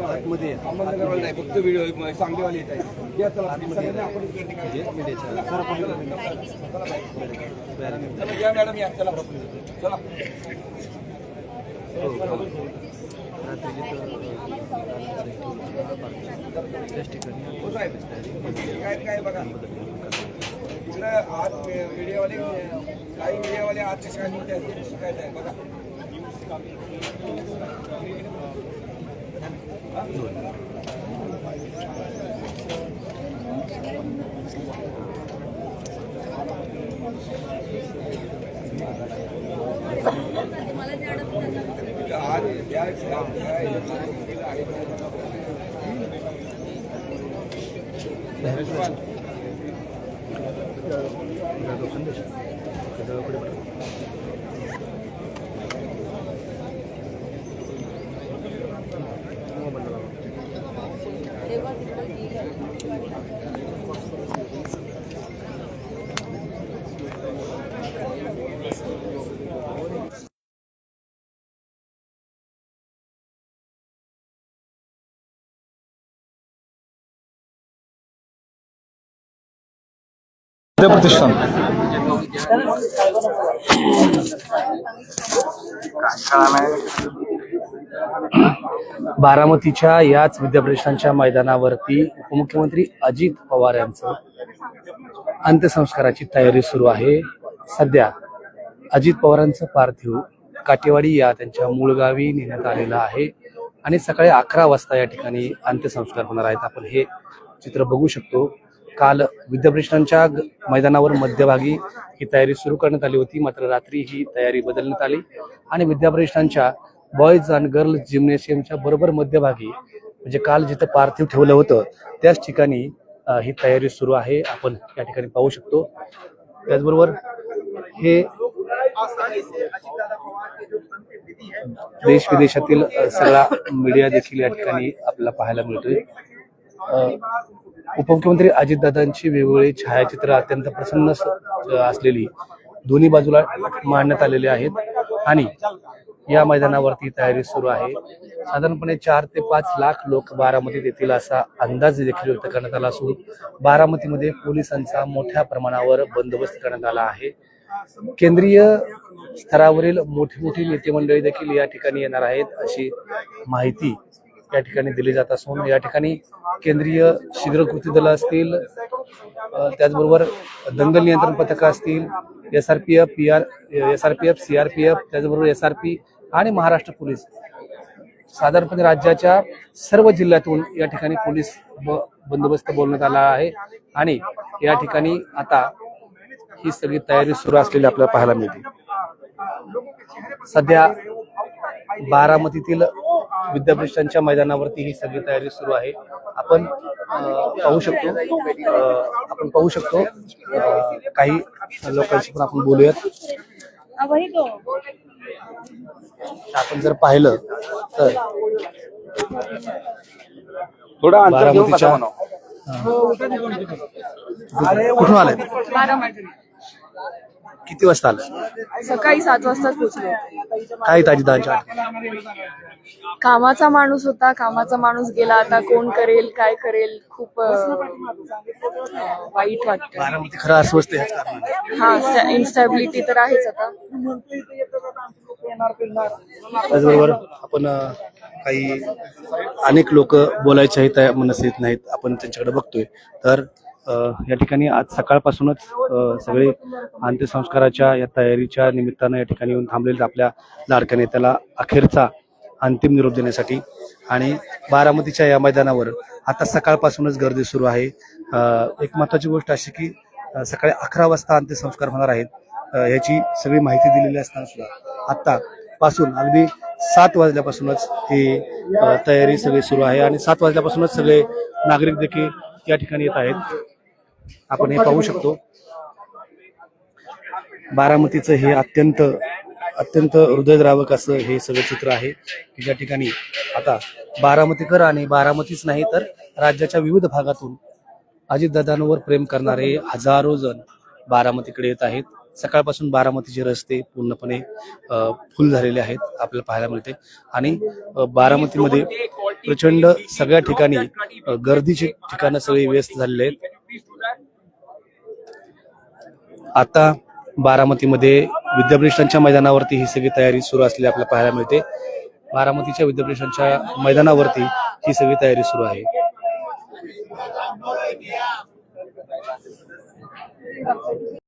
आतमध्ये अहमदनगरवाले नाही, फक्त व्हिडिओ सांगलीवाले येत आहेत. या चला सगळ्यांनी आपण या मॅडम या चला चला. काय काय बघा इकडं आज मीडियावाले काही मीडियावाले आज शिकायचं आहे बघा. आज या प्रतिष्ठान बारामतीच्या याच विद्याप्रतिष्ठानच्या मैदानावरती उपमुख्यमंत्री अजित पवार यांचं अंत्यसंस्काराची तयारी सुरू आहे. सध्या अजित पवारांचं पार्थिव काटेवाडी या त्यांच्या मूळ गावी नेण्यात आलेलं आहे आणि सकाळी 11 वाजता या ठिकाणी अंत्यसंस्कार होणार आहेत. आपण हे चित्र बघू शकतो. काल विद्याप्रतिष्ठानच्या मैदानावर मध्यभागी ही तयारी सुरू करण्यात आली होती, मात्र रात्री ही तयारी बदलण्यात आली आणि विद्याप्रतिष्ठानच्या बॉयज अँड गर्ल्स जिम्नेशियमच्या बरोबर मध्यभागी म्हणजे काल जिथं पार्थिव ठेवलं होतं त्याच ठिकाणी ही तयारी सुरू आहे. आपण या ठिकाणी पाहू शकतो. त्याचबरोबर हे देश विदेशातील सगळा मीडिया देखील या ठिकाणी आपल्याला पाहायला मिळतोय. उपमुख्यमंत्री अजितदादांची वेगवेगळी छायाचित्र अत्यंत प्रसन्न असलेली दोन्ही बाजूला मांडण्यात आलेली आहेत आणि या मैदानावरती तयारी सुरू आहे. साधारणपणे 4 ते 5 लाख लोक बारामतीत येतील असा अंदाज देखील व्यक्त करण्यात आला असून बारामतीमध्ये पोलिसांचा मोठ्या प्रमाणावर बंदोबस्त करण्यात आला आहे. केंद्रीय स्तरावरील मोठी नेते मंडळी देखील या ठिकाणी येणार आहेत अशी माहिती या ठिकाणी दिली जात असून या ठिकाणी केंद्रीय शीघ्र कृती दल असतील, त्याचबरोबर दंगल नियंत्रण पथक असतील, एसआरपीएफ, सीआरपीएफ, त्याचबरोबर एसआरपी आणि महाराष्ट्र पोलीस, साधारणपणे राज्याच्या सर्व जिल्ह्यातून या ठिकाणी पोलीस बंदोबस्त बोलण्यात आला आहे आणि या ठिकाणी आता ही सगळी तयारी सुरू असलेली आपल्याला पाहायला मिळते. सध्या बारामतीतील विद्याप्रतिष्ठानच्या मैदानावरती ही सगळी तयारी सुरू आहे. आपण पाहू शकतो काही लोकांशी पण आपण बोलूयात. आपण जर पाहिलं तर थोडा बारामतीच्या कुठून आलाय? किती वाजता आलाय? सकाळी 7 वाजता पोहोचलो. काय ताजीदांच्या कामाचा माणूस होता, कामाचा माणूस गेला. आता कोण करेल काय करेल, खूप वाईट वाटतं. बारामती खरं अस्वस्थ आहे. हा, इन्स्टॅबिलिटी तर आहेच. आता त्याचबरोबर आपण काही अनेक लोक बोलायचे मनस येत नाहीत, आपण त्यांच्याकडे बघतोय. तर या ठिकाणी आज सकाळपासूनच सगळे अंत्यसंस्काराच्या या तयारीच्या निमित्तानं या ठिकाणी येऊन थांबलेले आपल्या लाडक्या नेत्याला अखेरचा अंतिम निरोप देण्यासाठी. आणि बारामतीच्या या मैदानावर आता सकाळपासूनच गर्दी सुरू आहे. एक महत्वाची गोष्ट अशी की सकाळी 11 वाजता अंत्यसंस्कार होणार आहेत याची सगळी माहिती दिलेली असताना सुद्धा आता पासून अगदी 7 वाजल्यापासूनच ही तयारी सगळी सुरू आहे आणि 7 वाजल्यापासूनच सगळे नागरिक देखील या ठिकाणी येत आहेत. आपण हे पाहू शकतो. बारामतीचं हे अत्यंत हृदयद्रावक असं हे सगळं चित्र आहे की ज्या ठिकाणी आता बारामतीकर आणि बारामतीच नाही तर राज्याच्या विविध भागातून अजितदादांवर प्रेम करणारे हजारो जण बारामतीकडे येत आहेत. सकाळपासून बारामतीचे रस्ते पूर्णपणे फुल झालेले आहेत आपल्याला पाहायला मिळते आणि बारामतीमध्ये प्रचंड सगळ्या ठिकाणी गर्दीची ठिकाणं सगळी व्यस्त झालेली आहेत. आता बारामतीमध्ये विद्यापीठांच्या मैदानावरती ही सगळी तयारी सुरू असलेली आपल्याला पाहायला मिळते. बारामतीच्या विद्यापीठांच्या मैदानावरती ही सगळी तयारी सुरू आहे.